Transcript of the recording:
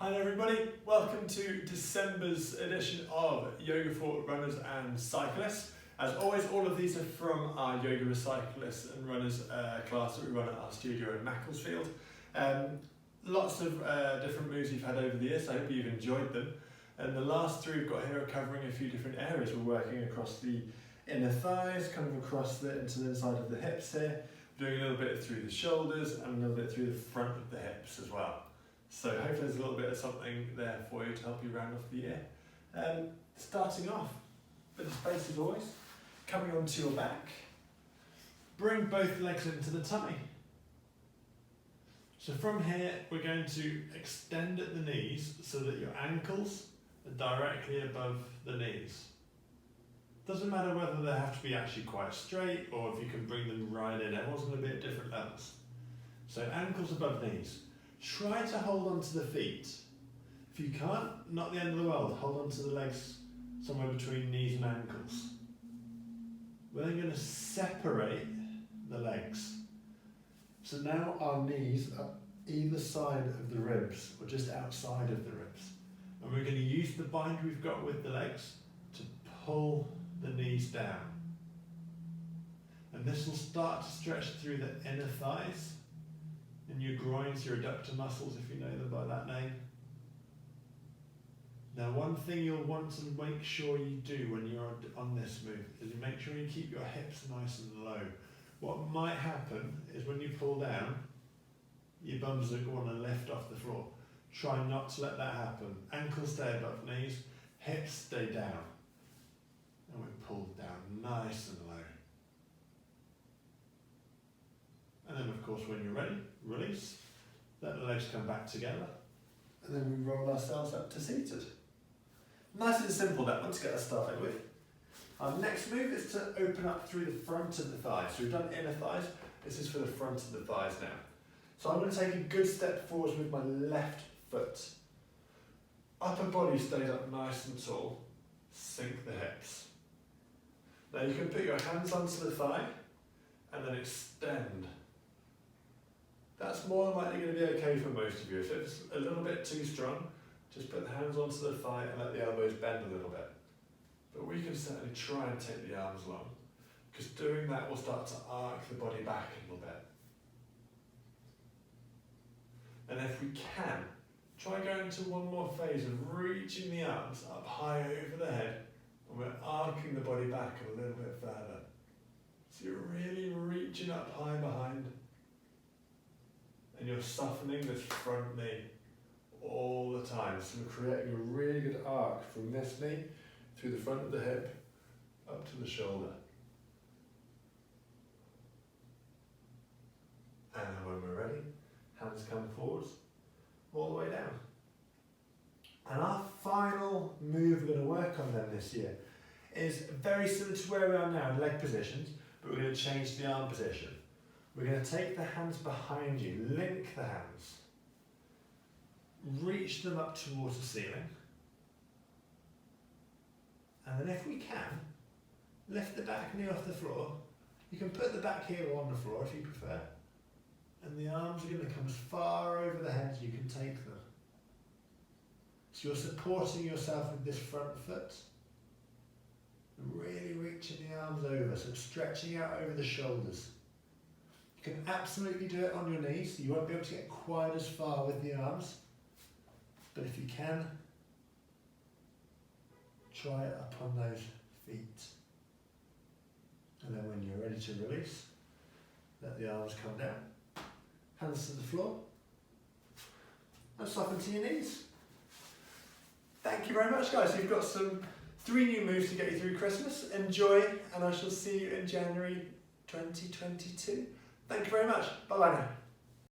Hi everybody, welcome to December's edition of Yoga for Runners and Cyclists. As always, all of these are from our Yoga with Cyclists and Runners class that we run at our studio in Macclesfield. Lots of different moves you've had over the years, so I hope you've enjoyed them. And the last three we've got here are covering a few different areas. We're working across the inner thighs, kind of across into the inside of the hips here, doing a little bit through the shoulders and a little bit through the front of the hips as well. So hopefully there's a little bit of something there for you to help you round off the year. Starting off, bit of space as always, coming onto your back, bring both legs into the tummy. So from here we're going to extend at the knees so that your ankles are directly above the knees. Doesn't matter whether they have to be actually quite straight or if you can bring them right in, everyone's going to be at different levels. So ankles above knees. Try to hold on to the feet. If you can't, not the end of the world, hold on to the legs somewhere between knees and ankles. We're then going to separate the legs. So now our knees are either side of the ribs or just outside of the ribs. And we're going to use the bind we've got with the legs to pull the knees down. And this will start to stretch through the inner thighs and your groins, your adductor muscles, if you know them by that name. Now, one thing you'll want to make sure you do when you're on this move is you make sure you keep your hips nice and low. What might happen is when you pull down, your bums are going to lift off the floor. Try not to let that happen. Ankles stay above knees, hips stay down. And we pull down nice and low. And then of course when you're ready, release. Let the legs come back together. And then we roll ourselves up to seated. Nice and simple that one to get us started with. Our next move is to open up through the front of the thighs. So we've done inner thighs, this is for the front of the thighs now. So I'm going to take a good step forward with my left foot. Upper body stays up nice and tall. Sink the hips. Now you can put your hands onto the thigh and then extend. That's more than likely going to be okay for most of you. If it's a little bit too strong, just put the hands onto the thigh and let the elbows bend a little bit. But we can certainly try and take the arms long, because doing that will start to arc the body back a little bit. And if we can, try going to one more phase of reaching the arms up high over the head, and we're arcing the body back a little bit further. So you're really reaching up high behind, and you're softening this front knee all the time. So we're creating a really good arc from this knee through the front of the hip up to the shoulder. And then when we're ready, hands come forwards, all the way down. And our final move we're going to work on then this year is very similar to where we are now in leg positions, but we're going to change the arm position. We're going to take the hands behind you, link the hands, reach them up towards the ceiling, and then if we can, lift the back knee off the floor. You can put the back heel on the floor if you prefer, and the arms are going to come as far over the head as you can take them. So you're supporting yourself with this front foot, and really reaching the arms over, so stretching out over the shoulders. You can absolutely do it on your knees, so you won't be able to get quite as far with the arms, but if you can, try it up on those feet. And then when you're ready to release, let the arms come down, hands to the floor, and soften to your knees. Thank you very much, guys. You've got 3 new moves to get you through Christmas. Enjoy, and I shall see you in January 2022. Thank you very much. Bye bye now.